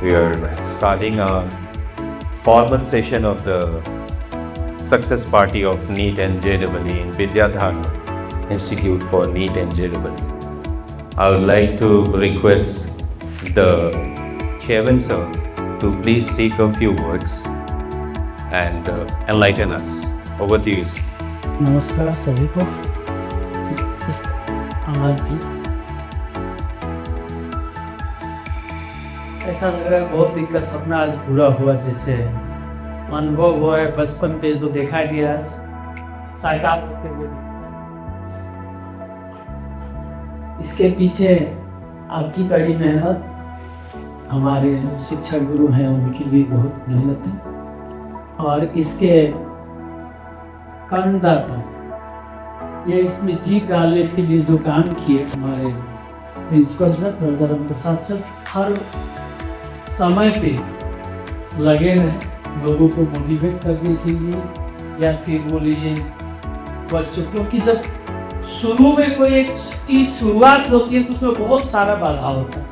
we are starting a formal session of the success party of NEET and JEE in Vidyadhar Institute for NEET and JEE. I would like to request the chairman sir to please speak a few words and enlighten us. Over to you, sir. नमस्कार सभी को। आवाज जी, ऐसा लग रहा है बहुत दिन का सपना आज पूरा हुआ, जैसे अनुभव हुआ है बचपन पे जो देखा गया साकार होते हुए। इसके पीछे आपकी कड़ी मेहनत, हमारे जो शिक्षक गुरु हैं उनकी भी बहुत मेहनत है, और इसके कर्णदाता ये इसमें जी डालने के लिए जो काम किए हमारे प्रिंसिपल सर, राजाराम प्रसाद सर, हर समय पे लगे रहे लोगों को मोटिवेट करने के लिए, या फिर बोलिए बच्चों, क्योंकि जब शुरू में कोई एक चीज़ शुरुआत होती है तो उसमें बहुत सारा बाधा होता है।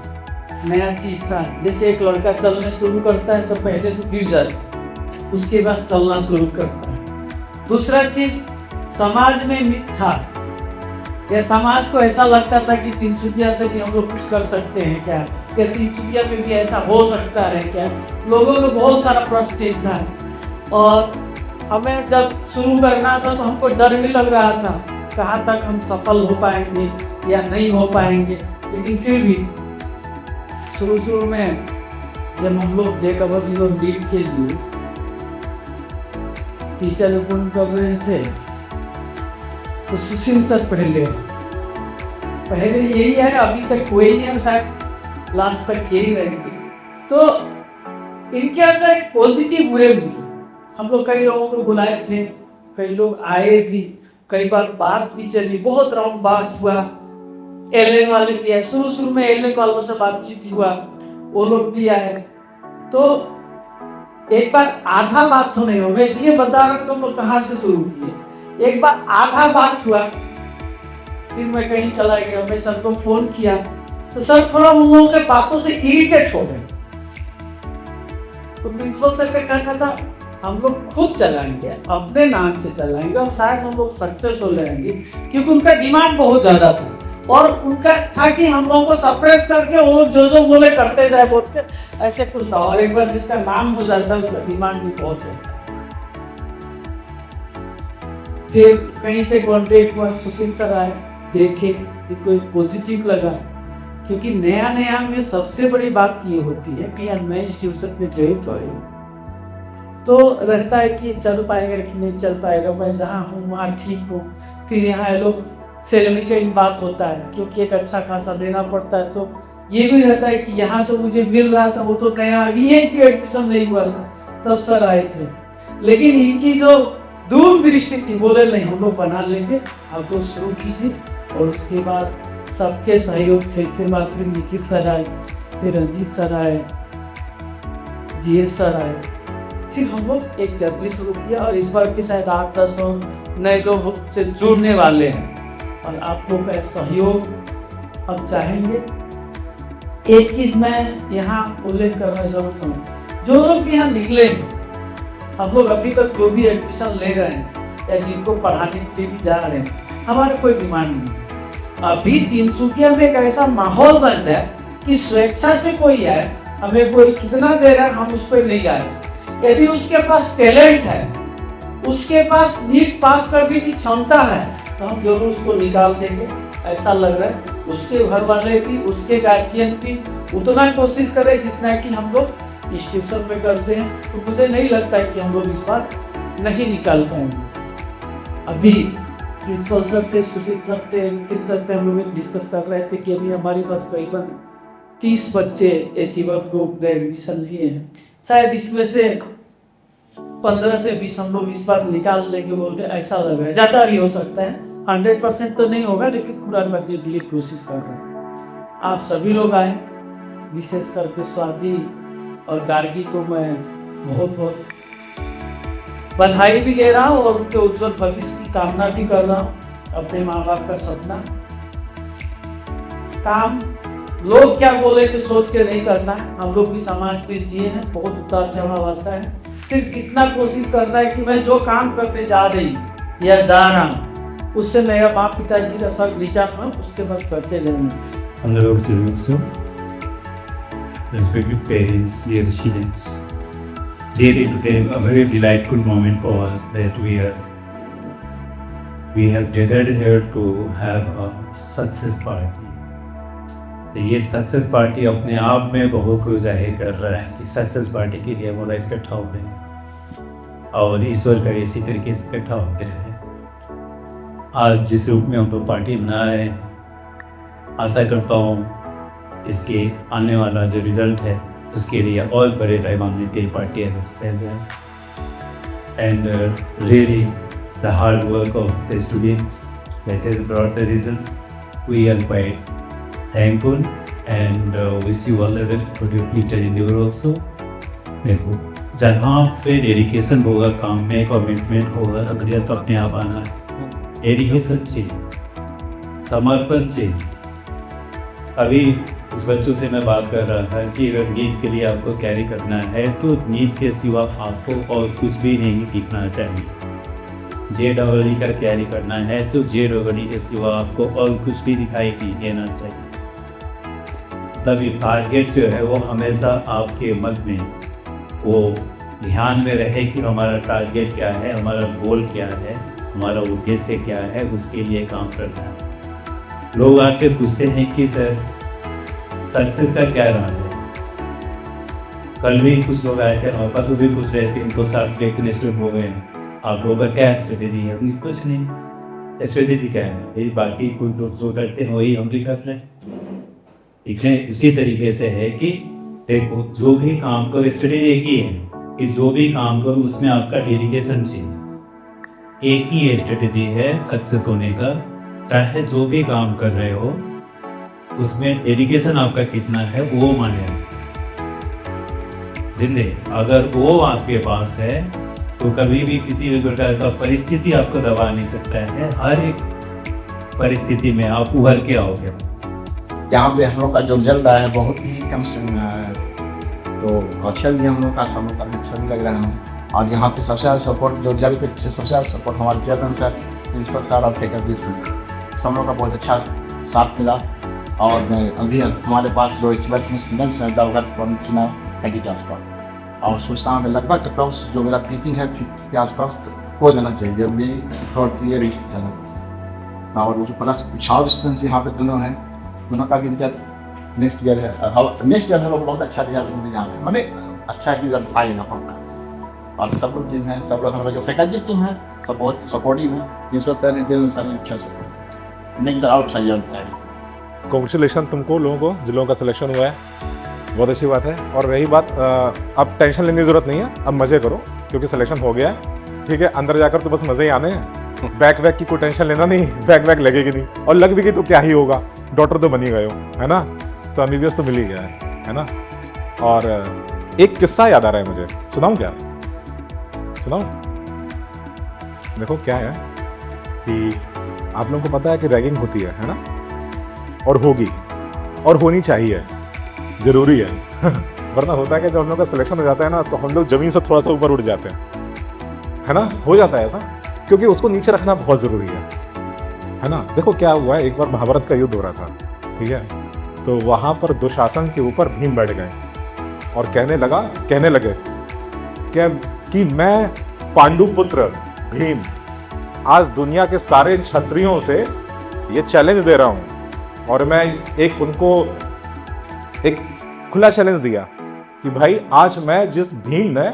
नया चीज़ था, जैसे एक लड़का चलने शुरू करता है तो पहले तो गिर जाता है, उसके बाद चलना शुरू करता है। दूसरा चीज़, समाज में मिथ था, या समाज को ऐसा लगता था कि तिनसुकिया से भी हम लोग कुछ कर सकते हैं क्या, या तिनसुकिया में भी ऐसा हो सकता है क्या, लोगों को बहुत सारा प्रश्न था। और हमें जब शुरू करना था तो हमको डर भी लग रहा था कहाँ तक हम सफल हो पाएंगे या नहीं हो पाएंगे। लेकिन फिर भी शुरू में जब हम लोग JEE के लिए टीचर अपॉइंट कर रहे थे तो सुशील सर पहले यही है, अभी तक कोई नहीं है, शायद लास्ट तक यही रहेंगे। तो इनके अंदर एक पॉजिटिव वेव भी, हम लोग कई लोगों को बुलाए थे, कई लोग आए भी, कई बार बात भी चली, बहुत राउंड बात हुआ। एलएन वाले भी आए, शुरू में एलएन वालों से बातचीत हुआ, वो लोग भी आए। तो एक बार आधा बात तो नहीं होगा, इसलिए बता रहा हूँ तो कहाँ से शुरू किए। एक बार आधा बात हुआ, फिर मैं कहीं चला गया, मैं सर को फोन किया तो सर थोड़ा उन लोगों के बातों से इरिटेट हो गए। तो प्रिंसिपल सर का कहना था हम लोग खुद चलाएंगे, अपने नाम से चलाएंगे और शायद हम लोग सक्सेस हो जाएंगे, क्योंकि उनका डिमांड बहुत ज्यादा था और उनका था कि हम लोगों को सरप्राइज करके वो जो बोले करते जाए बोल के, ऐसे कुछ था। और एक बार जिसका नाम हो जाता है उसका डिमांड भी बहुत होता है। फिर कहीं से कॉन्टेक्ट हुआ, सुशील सर आए, देखे कि कोई पॉजिटिव लगा, क्योंकि नया में सबसे बड़ी बात ये होती है कि मैं इंस्टीट्यूशन में ज्वाइन हो तो रहता है कि चल पाएगा कि नहीं चल पाएगा, मैं जहाँ हूँ वहाँ ठीक हूँ। फिर यहाँ लोग सैलरी का इन बात होता है, क्योंकि एक अच्छा खासा देना पड़ता है, तो ये भी रहता है कि यहाँ जो मुझे मिल रहा था वो तो नया अभी एडमिशन नहीं हुआ था, तब सर आए थे। लेकिन इनकी जो दूरदृष्टि थी, बोले नहीं हम लोग बना लेंगे, आप लोग शुरू कीजिए। और उसके बाद सबके सहयोग से बात फिर निखिल सर आए, फिर रंजीत सर आए, GS सर आए, फिर हम लोग एक जर्नी शुरू किया। और इस बार के शायद 8-10 नए लोग से जुड़ने वाले हैं, और आप लोग का सहयोग अब चाहेंगे। एक चीज़ मैं यहाँ उल्लेख करना चाहता हूँ, जो लोग यहाँ निकले, हम लोग अभी तक जो भी एडमिशन ले रहे हैं या जिनको पढ़ाने के लिए भी जा रहे हैं, हमारा कोई डिमांड नहीं। अभी तिनसुकिया में एक ऐसा माहौल बनता है कि स्वेच्छा से कोई आए, हमें कोई कितना दे रहा है हम उस पर नहीं जा रहे। यदि उसके पास टैलेंट है, उसके पास नीट पास करने की क्षमता है, तो हम जरूर उसको निकाल देंगे। ऐसा लग रहा है उसके घर वाले भी, उसके गार्जियन भी उतना कोशिश करें जितना कि हम लोग इंस्टीट्यूशन में करते हैं। तो मुझे नहीं लगता है कि हम लोग इस बार नहीं निकाल पाएंगे। अभी प्रिंसिपल सर थे, सुशील सर थे, निखिल सर थे, हम लोग डिस्कस कर रहे थे कि अभी हमारे पास करीबन 30 बच्चे अचीवर ग्रुप में एडमिशन लिए हैं, शायद इसमें से 15 से 20 हम लोग इस बार निकाल लेंगे बोल के ऐसा लग रहा है। ज़्यादा भी हो सकता है, 100% तो नहीं होगा, लेकिन पूरा करने के लिए कोशिश कर रहे हैं। आप सभी लोग आए, विशेष करके स्वाति और गार्गी को मैं बहुत बहुत बधाई भी दे रहा हूँ और उनके उज्जवल भविष्य की कामना भी कर रहा हूँ। अपने माँ बाप का सपना काम लोग क्या बोले कि सोच के नहीं करना है। हम लोग भी समाज पे जिए हैं, बहुत उतार चढ़ाव आता है। सिर्फ इतना कोशिश करना है कि मैं जो काम करने जा रही या जा रहा हूँ उससे मेरा बाप पिताजी का सब विचार में उसके बाद करते रहना। Honorable Sir, respected parents, dear students, really today a very delightful moment for us that we have gathered here to have a success party. तो ये सक्सेस पार्टी अपने आप में बहुत कुछ जाहिर कर रहा है कि सक्सेस पार्टी के लिए हमारा इकट्ठा हो गए और ईश्वर का इसी तरीके से इकट्ठा होते रहे। आज जिस रूप में हम लोग पार्टी मना रहे हैं, आशा करता हूँ इसके आने वाला जो रिज़ल्ट है उसके लिए और बड़े पैमाने की पार्टी है। And really the hard work of the students that has brought the result. We are quite thankful and wish you all the best for your future endeavor also. देखो जहाँ पे डेडिकेशन होगा काम में, कमिटमेंट होगा, अग्रियत अपने आप आना है। डेडिकेशन चाहिए, समर्पण चाहिए। अभी उस बच्चों से मैं बात कर रहा था कि अगर नीट के लिए आपको कैरी करना है तो नीट के सिवा आपको और कुछ भी नहीं दिखना चाहिए। JEE का कैरी करना है तो JEE के सिवा आपको और कुछ भी दिखाई नहीं देना चाहिए। तभी टारगेट जो है वो हमेशा आपके मन में वो ध्यान में रहे कि हमारा टारगेट क्या है, हमारा गोल क्या है, हमारा उद्देश्य क्या है, उसके लिए काम करना है। लोग आके पूछते हैं कि सर सक्सेस का क्या राज है। कल भी कुछ लोग आए थे हमारे पास, वो भी पूछ रहे थे, इनको साथ लेकिन स्टूडेंट हो गए आप लोगों का क्या स्ट्रेटेजी है। अभी कुछ नहीं, स्ट्रेटेजी क्या है, ये बाकी कोई लोग जो करते हैं वही हम भी कर रहे हैं। ठीक है, इसी तरीके से है कि देखो जो भी काम करो, स्ट्रेटेजी एक ही है कि जो भी काम करो उसमें आपका डेडिकेशन चाहिए। एक ही स्ट्रेटेजी है सक्सेस होने का, चाहे जो भी काम कर रहे हो उसमें डेडिकेशन आपका कितना है वो माने। जिंदगी अगर वो आपके पास है तो कभी भी किसी भी प्रकार का परिस्थिति आपको दबा नहीं सकता है। हर एक परिस्थिति में आप उभर के आओगे। यहाँ पे हम लोग का जो चल रहा है बहुत ही कम समय है, तो अच्छा भी हम लोग का सब लोग का अच्छा भी लग रहा है। और यहाँ पे सबसे ज़्यादा सपोर्ट जो जल पे सबसे ज़्यादा सपोर्ट हमारे चेतन सर, प्रिंसिपल सर और फैकल्टी सब लोग का बहुत अच्छा साथ मिला। और अभी हमारे पास जो इस वर्ष में स्टूडेंट्स हैं लगभग 80 के आसपास, और सोचता हूँ लगभग अप्रॉक्स जो मेरा टीचिंग है 50 के आसपास हो जाना चाहिए जब मेरी थर्ड ईयर रीच चला। और वो प्लस कुछ और स्टूडेंट्स यहाँ पे दोनों हैं, दोनों का भी रिजल्ट नेक्स्ट ईयर है। नेक्स्ट ईयर में लोग बहुत अच्छा रिजल्ट मिले यहाँ पे, मैंने अच्छा रिजल्ट आएगा पक्का। और सब लोग जिन हैं, सब लोग हमारा जो फैकल्टी टीम है सब बहुत सपोर्टिव है। प्रिंसिपल सर ने सर ने अच्छा सपोर्ट नेक्स्ट आउट सही है। कांग्रेचुलेशन तुमको लोगों को, जिन लोगों का सिलेक्शन हुआ है, बहुत अच्छी बात है। और रही बात, अब टेंशन लेने की ज़रूरत नहीं है, अब मज़े करो क्योंकि सिलेक्शन हो गया है। ठीक है, अंदर जाकर तो बस मज़े ही आने हैं। बैक वैक की कोई टेंशन लेना नहीं, बैक वैक लगेगी नहीं, और लग भी गई तो क्या ही होगा, डॉक्टर तो बन ही गए हो, है ना। तो MBBS तो मिल ही गया है ना। और एक किस्सा याद आ रहा है मुझे, सुनाऊँ क्या? सुनाऊँ? देखो क्या है कि आप लोगों को पता है कि रैगिंग होती है ना, और होगी और होनी चाहिए, ज़रूरी है। वरना होता है कि जब हम लोग का सिलेक्शन हो जाता है ना तो हम लोग ज़मीन से थोड़ा सा ऊपर उठ जाते हैं, है ना। हो जाता है ऐसा, क्योंकि उसको नीचे रखना बहुत ज़रूरी है ना। देखो क्या हुआ है, एक बार महाभारत का युद्ध हो रहा था, ठीक है। तो वहाँ पर दुशासन के ऊपर भीम बैठ गए और कहने लगे कि मैं पांडुपुत्र भीम आज दुनिया के सारे क्षत्रियों से ये चैलेंज दे रहा हूँ। और मैं उनको एक खुला चैलेंज दिया कि भाई आज मैं जिस भीम ने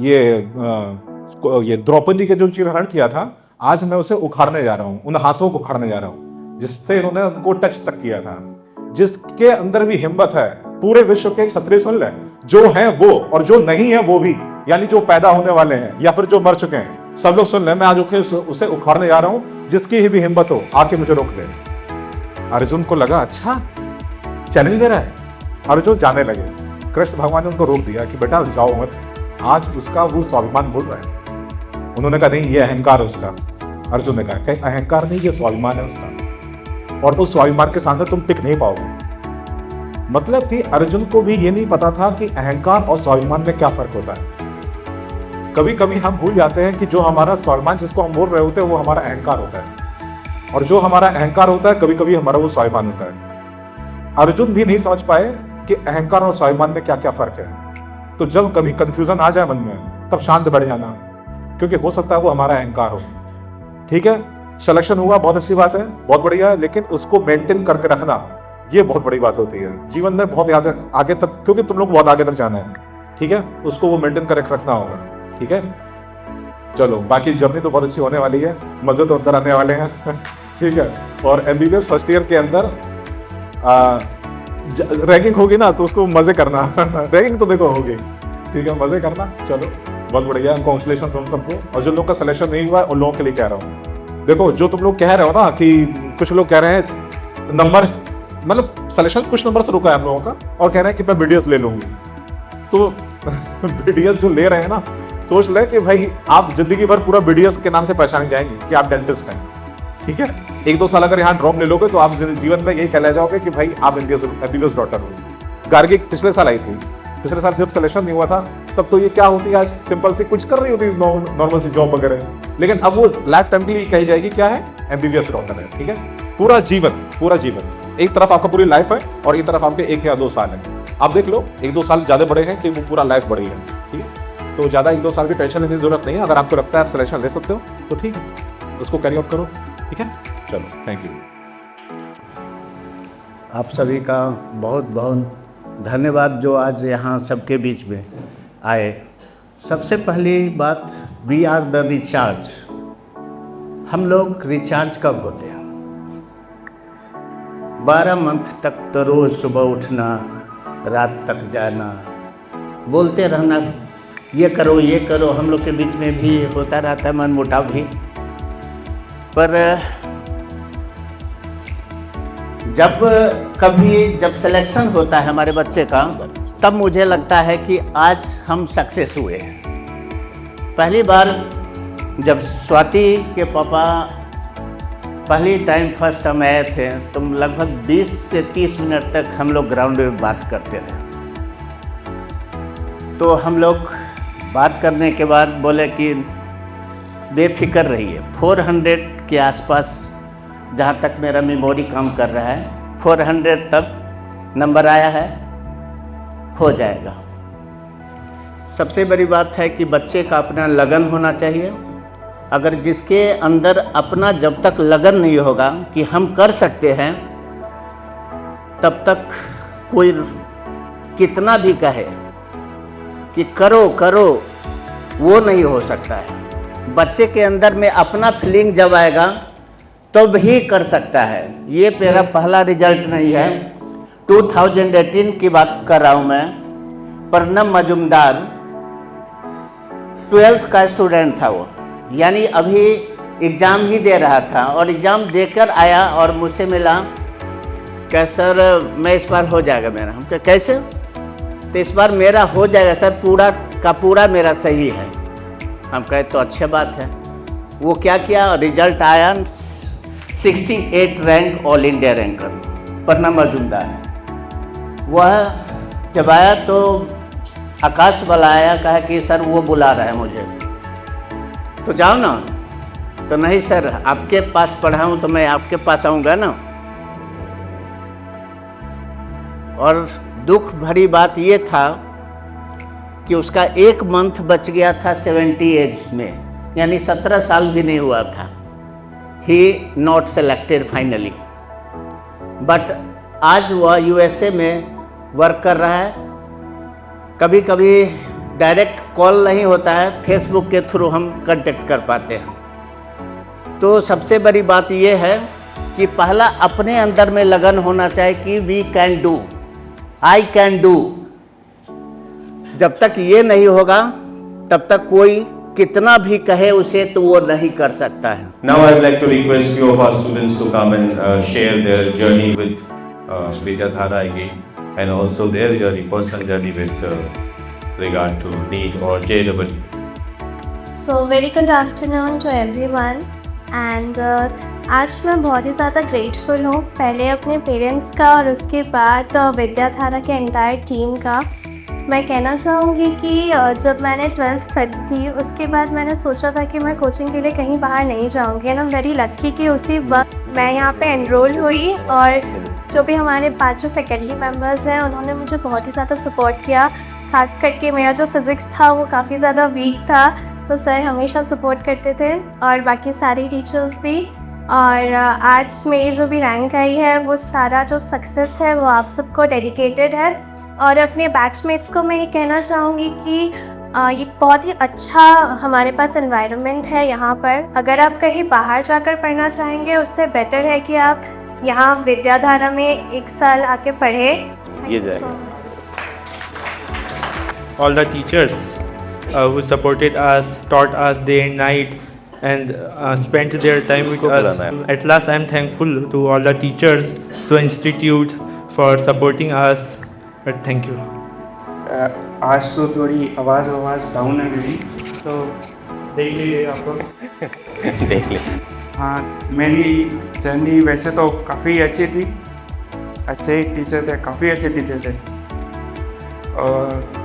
ये द्रौपदी के जो चिरहरण किया था, आज मैं उसे उखाड़ने जा रहा हूँ, उन हाथों को उखाड़ने जा रहा हूँ जिससे इन्होंने उनको टच तक किया था। जिसके अंदर भी हिम्मत है, पूरे विश्व के क्षत्रिय सुन ले, जो हैं वो और जो नहीं है वो भी, यानी जो पैदा होने वाले हैं या फिर जो मर चुके हैं, सब लोग सुन ले, मैं आज उसे उखाड़ने जा रहा हूँ। जिसकी भी हिम्मत हो आके मुझे रोक ले। अर्जुन को लगा अच्छा चैलेंज दे रहा है, अर्जुन जाने लगे। कृष्ण भगवान ने उनको रोक दिया कि बेटा जाओ मत, आज उसका वो स्वाभिमान बोल रहा है। उन्होंने कहा नहीं, ये अहंकार है उसका। अर्जुन ने कहा अहंकार नहीं, ये स्वाभिमान है उसका, और उस स्वाभिमान के सामने तुम टिक नहीं पाओगे। मतलब कि अर्जुन को भी ये नहीं पता था कि अहंकार और स्वाभिमान में क्या फर्क होता है। कभी कभी हम भूल जाते हैं कि जो हमारा स्वाभिमान जिसको हम बोल रहे होते हैं वो हमारा अहंकार होता है, और जो हमारा अहंकार होता है कभी कभी हमारा वो स्वाभिमान होता है। अर्जुन भी नहीं समझ पाए कि अहंकार और स्वाभिमान में क्या क्या फर्क है। तो जब कभी कंफ्यूजन आ जाए मन में तब शांत बैठ जाना, क्योंकि हो सकता है वो हमारा अहंकार हो। ठीक है, सिलेक्शन हुआ, बहुत अच्छी बात है, बहुत बढ़िया है, लेकिन उसको मेंटेन करके रखना ये बहुत बड़ी बात होती है जीवन में, बहुत आगे तक, क्योंकि तुम लोग बहुत आगे तक जाना है। ठीक है, उसको वो मेंटेन करके रखना होगा। ठीक है, चलो बाकी जर्नी तो बहुत अच्छी होने वाली है, मजे तो अंदर आने वाले हैं। ठीक है, और MBBS फर्स्ट ईयर के अंदर रैगिंग होगी ना तो उसको मजे करना। रैगिंग तो देखो होगी, ठीक है, मजे करना। चलो बहुत बढ़िया, कॉन्ग्रेचुलेशन तुम सबको। और जो लोग का सिलेक्शन नहीं हुआ उन लोगों के लिए कह रहा हूँ, देखो जो तुम लोग कह रहे हो ना कि कुछ लोग कह रहे हैं नंबर, मतलब सिलेक्शन कुछ नंबर से रुका है हम लोगों का, और कह रहे हैं कि मैं BDS ले लूंगी। तो BDS जो ले रहे हैं ना, सोच ले कि भाई आप जिंदगी भर पूरा BDS के नाम से पहचाने जाएंगे कि आप डेंटिस्ट हैं। ठीक है, 1-2 साल अगर यहाँ ड्रॉप ले लोगे तो आप जीवन में यही कहला जाओगे कि भाई आप MBBS डॉक्टर हो। गार्गी पिछले साल आई थी, पिछले साल जब सिलेक्शन नहीं हुआ था तब तो ये क्या होती आज, सिंपल सी कुछ कर रही होती नॉर्मल सी जॉब वगैरह, लेकिन अब वो लाइफ टाइम के लिए कही जाएगी क्या है, MBBS डॉक्टर है। ठीक है, पूरा जीवन, एक तरफ आपका पूरी लाइफ है और एक तरफ आपके 1 या 2 साल है। आप देख लो 1-2 साल ज़्यादा बड़े हैं कि वो पूरा लाइफ बड़ी है। ठीक है, तो ज़्यादा 1-2 साल की टेंशन लेने की जरूरत नहीं है। अगर आपको लगता है आप सिलेक्शन ले सकते हो तो ठीक है, उसको कैरी आउट करो। ठीक है, चलो थैंक यू। आप सभी का बहुत बहुत धन्यवाद जो आज यहाँ सबके बीच में आए। सबसे पहली बात, वी आर द रिचार्ज। हम लोग रिचार्ज कब होते हैं? 12 मंथ तक तो रोज़ सुबह उठना, रात तक जाना, बोलते रहना ये करो। हम लोग के बीच में भी होता रहता है मनमुटाव भी, पर जब सिलेक्शन होता है हमारे बच्चे का, तब मुझे लगता है कि आज हम सक्सेस हुए हैं। पहली बार जब स्वाति के पापा पहली टाइम फर्स्ट टाइम आए थे तो लगभग 20 से 30 मिनट तक हम लोग ग्राउंड में बात करते रहे। तो हम लोग बात करने के बाद बोले कि बेफिक्र रहिए, 400 के आसपास जहाँ तक मेरा मेमोरी काम कर रहा है, 400 तक नंबर आया है, हो जाएगा। सबसे बड़ी बात है कि बच्चे का अपना लगन होना चाहिए। अगर जिसके अंदर अपना जब तक लगन नहीं होगा कि हम कर सकते हैं, तब तक कोई कितना भी कहे कि करो करो, वो नहीं हो सकता है। बच्चे के अंदर में अपना फीलिंग जब आएगा तब ही कर सकता है। ये मेरा पहला रिजल्ट नहीं है, 2018 की बात कर रहा हूँ मैं। प्रणब मजुमदार 12th का स्टूडेंट था वो, यानी अभी एग्ज़ाम ही दे रहा था और एग्ज़ाम देकर आया और मुझसे मिला, क्या सर मैं इस बार हो जाएगा मेरा। हम कहा कैसे? तो इस बार मेरा हो जाएगा सर, पूरा का पूरा मेरा सही है। हम कहे तो अच्छी बात है। वो क्या किया, रिजल्ट आया 68 rank all India ranker, Pranab Majumdar. वह जब आया तो आकाश वाला आया, कहा कि सर वो बुला रहा है मुझे, तो जाओ ना। तो नहीं सर, आपके पास पढ़ा हूँ तो मैं आपके पास आऊँगा ना। और दुख भरी बात ये था कि उसका 1 मंथ बच गया था 70 एज में, यानी 17 साल भी नहीं हुआ था। ही नॉट सेलेक्टेड फाइनली, बट आज वह USA में वर्क कर रहा है। कभी कभी डायरेक्ट कॉल नहीं होता है, फेसबुक के थ्रू हम कांटेक्ट कर पाते हैं। तो सबसे बड़ी बात यह है कि पहला अपने अंदर में लगन होना चाहिए कि we can do, I can do. जब तक ये नहीं होगा तब तक कोई कितना भी कहे उसे तो वो नहीं कर सकता है। Now I would like to request few of our students to come and share their journey with Vidyadhara again, and also their journey, personal journey with regard to NEET or JEE. So very good afternoon to everyone. And आज मैं बहुत ही ज़्यादा grateful हूँ, पहले अपने parents का और उसके बाद विद्याधारा के एंटायर टीम का। मैं कहना चाहूँगी कि जब मैंने 12th करी थी उसके बाद मैंने सोचा था कि मैं कोचिंग के लिए कहीं बाहर नहीं जाऊँगी, एंड आई एम वेरी लक्की कि उसी वक्त मैं यहाँ पे एनरोल हुई। और जो भी हमारे 5 फैकल्टी मेम्बर्स हैं उन्होंने मुझे बहुत ही ज़्यादा सपोर्ट किया। खास करके मेरा जो फिज़िक्स था वो काफ़ी ज़्यादा वीक था, तो सर हमेशा सपोर्ट करते थे और बाकी सारी टीचर्स भी। और आज मेरी जो भी रैंक आई है वो सारा जो सक्सेस है वो आप सबको डेडिकेटेड है। और अपने बैचमेट्स को मैं ये कहना चाहूँगी कि ये बहुत ही अच्छा हमारे पास एनवायरनमेंट है यहाँ पर। अगर आप कहीं बाहर जाकर पढ़ना चाहेंगे उससे बेटर है कि आप यहाँ विद्याधारा में 1 साल आके पढ़ें। ये जाएगा। All the teachers who supported us, taught us day and night, and spent their time with us. At last, I am thankful to all the teachers, to institute for supporting us. But thank you. आज तो थोड़ी आवाज़ down है मेरी, तो देख लीजिए आप लोग। देख ले। हाँ, मेरी जर्नी वैसे तो काफ़ी अच्छी थी, अच्छे टीचर थे, काफ़ी अच्छे टीचर थे। और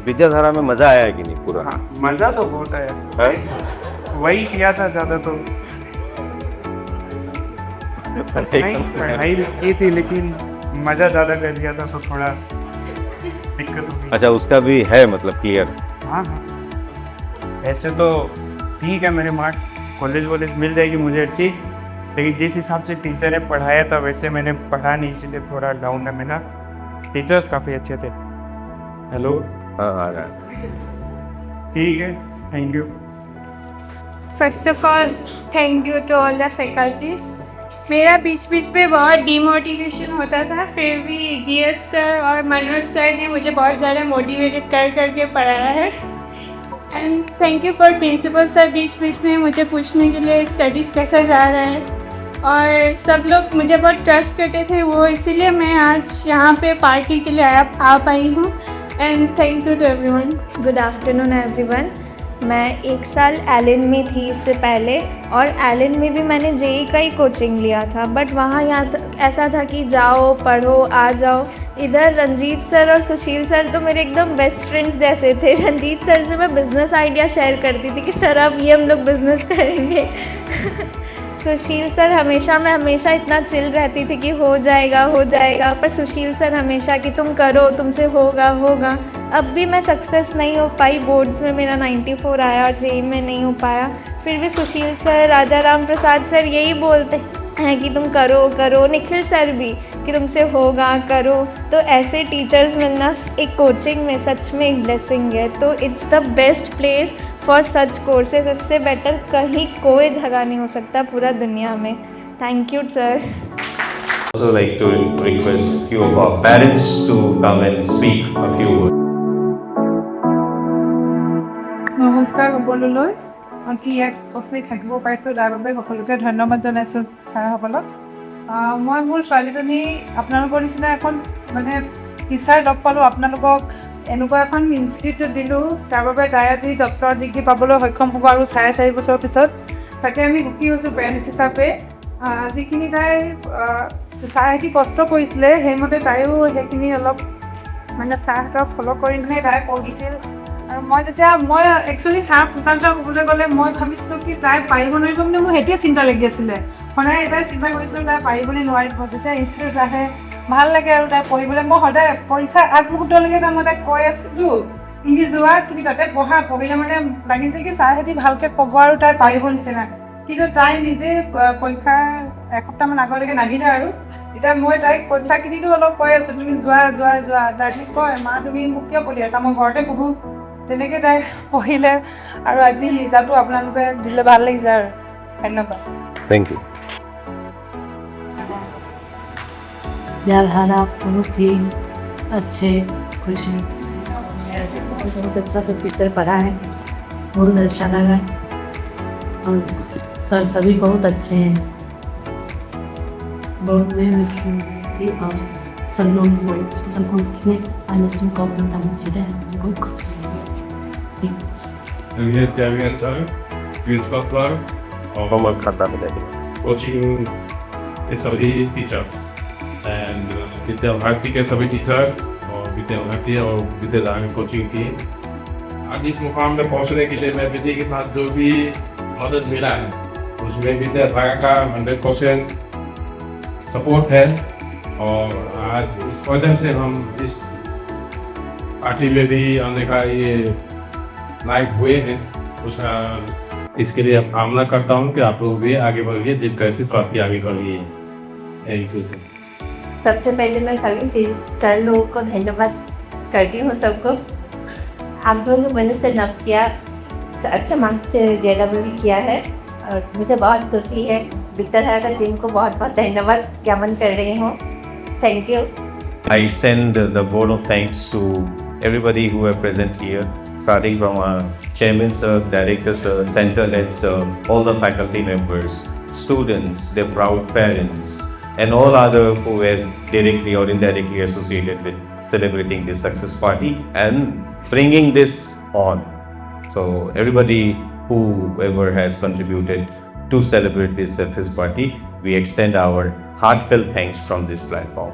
विद्याधारा में मज़ा आया कि नहीं पूरा? हाँ, मज़ा तो बहुत आया है? वही किया था ज़्यादा तो नहीं, पढ़ाई की थी लेकिन मज़ा ज़्यादा कर दिया था, तो थोड़ा दिक्कत हुई। अच्छा, उसका भी है मतलब क्लियर? हाँ, ऐसे तो ठीक है, मेरे मार्क्स कॉलेज वॉलेज मिल जाएगी मुझे अच्छी, लेकिन जिस हिसाब से टीचर ने पढ़ाया था वैसे मैंने पढ़ा नहीं, इसीलिए थोड़ा डाउन है मेरा। टीचर्स काफ़ी अच्छे थे। हेलो, हाँ आ रहा है। ठीक है, thank you. First of all thank you to all the faculties. मेरा बीच बीच में बहुत डीमोटिवेशन होता था, फिर भी जीएस सर और मनोज सर ने मुझे बहुत ज़्यादा मोटिवेटेड करके पढ़ाया है। And thank you for principal sir, बीच बीच में मुझे पूछने के लिए स्टडीज़ कैसा जा रहा है, और सब लोग मुझे बहुत ट्रस्ट करते थे, वो इसीलिए मैं आज यहाँ पे पार्टी के लिए आ पाई हूँ। And thank you to everyone. Good afternoon everyone. मैं 1 साल एलिन में थी इससे पहले, और एलिन में भी मैंने जेई का ही कोचिंग लिया था, बट वहाँ ऐसा था कि जाओ पढ़ो आ जाओ। इधर रंजीत सर और सुशील सर तो मेरे एकदम बेस्ट फ्रेंड्स जैसे थे। रंजीत सर से मैं बिज़नेस आइडिया शेयर करती थी कि सर अब ये हम लोग बिज़नेस करेंगे। सुशील सर मैं हमेशा इतना चिल रहती थी कि हो जाएगा, पर सुशील सर हमेशा कि तुम करो, तुमसे होगा। अब भी मैं सक्सेस नहीं हो पाई, बोर्ड्स में मेरा 94 आया और जेई में नहीं हो पाया, फिर भी सुशील सर, राजा राम प्रसाद सर यही बोलते हैं कि तुम करो, निखिल सर भी कि तुमसे होगा, करो। तो ऐसे टीचर्स मिलना एक कोचिंग में सच में एक ब्लेसिंग है। तो it's the best place for such courses. इससे बेटर कहीं कोई जगह नहीं हो सकता पूरा दुनिया में। Thank you sir. Also like to request few of our parents to come and speak a few words. নমস্কাৰ সকলোলৈ। বাকী ইয়াত উপস্থিত থাকিব পাৰিছোঁ তাৰ বাবে সকলোকে ধন্যবাদ জনাইছোঁ ছাৰসকলক। মই মোৰ ছোৱালীজনী আপোনালোকৰ নিচিনা এখন মানে টিচাৰ লগ পালোঁ, আপোনালোকক এনেকুৱা এখন ইনষ্টিটিউট দিলোঁ, তাৰ বাবে তাই আজি ডক্টৰ ডিগ্ৰী পাবলৈ সক্ষম হ'ব আৰু 4.5 বছৰৰ পিছত। তাকে আমি সুখী হৈছোঁ পেৰেণ্টছ হিচাপে। যিখিনি তাই ছাৰহঁতে কষ্ট কৰিছিলে সেইমতে তাইও সেইখিনি অলপ মানে ছাৰহঁতক ফ'ল' কৰি কিনে তাই পঢ়িছিল। আৰু মই একচুৱেলি ছাৰ সঁচা ক'বলৈ গ'লে মই ভাবিছিলোঁ কি তাই পাৰিব নোৱাৰিব, মানে মোৰ সেইটোৱে চিন্তা লাগি আছিলে। সদায় এটাই চিন্তা কৰিছিলোঁ তাই পাৰিবলৈ নোৱাৰিব। যেতিয়া ইনষ্টিটিউট আহে ভাল লাগে আৰু তাই পঢ়িবলৈ। মই সদায় পৰীক্ষাৰ আগমুহূৰ্তলৈকে মই তাইক কৈ আছিলোঁ তুমি যোৱা, তুমি তাতে পঢ়িলে মানে লাগিছে কি ছাৰহঁতে ভালকৈ ক'ব আৰু তাই পাৰিব নিচিনা। কিন্তু তাই নিজে পৰীক্ষাৰ এসপ্তাহমান আগলৈকে নাহিলে আৰু এতিয়া মই তাইক পৰীক্ষাখিনিতো অলপ কৈ আছোঁ তুমি যোৱা। তাই ঠিক কয় মা তুমি মোক কিয় পঢ়ি আছা, মই ঘৰতে পঢ়োঁ। তেনেকৈ তাই পঢ়িলে আৰু আজি ৰিজাল্টটো আপোনালোকে দিলে ভাল লাগিছে আৰু ধন্যবাদ। Thank you. विद्याधारा बहुत ही अच्छे खुशी बहुत अच्छा से टीचर पढ़ा है, बहुत अच्छा लगा। और सर सभी बहुत अच्छे हैं, बहुत मेहनत की और सब लोग आने से बहुत खुशी है। Evidente, Vietnam, Vietnam, Former Khanda Millennium. coaching के सभी टीचर एंड विद्या भारती के सभी टीचर और विद्या भारती और विद्याधारण कोचिंग की आज इस मुकाम में पहुंचने के लिए मैं विद्या के साथ जो भी मदद मिला है उसमें विद्याधारण का 100% सपोर्ट है और आज इस वजह से हम इस पार्टी में भी आने का ये लायक हुए हैं उसका इसके लिए कामना करता हूँ कि आप लोग भी आगे बढ़िए जिस तरह से पार्टी आगे बढ़िए। Thank you. सबसे पहले मैं सभी टीचर लोगों को धन्यवाद करती हूँ सबको। आप लोगों ने मेरे से नक्सिया अच्छा मार्क्स से JEE किया है और मुझे बहुत खुशी है। विद्याधार का टीम को बहुत बहुत धन्यवाद ज्ञापन कर रही हूँ। Thank you. I send the vote of thanks to everybody who are present here, starting from our chairman sir, director sir, center head sir, all the faculty members, students, their proud parents, and all other who were directly or indirectly associated with celebrating this success party and bringing this on. So everybody whoever has contributed to celebrate this success party, we extend our heartfelt thanks from this platform.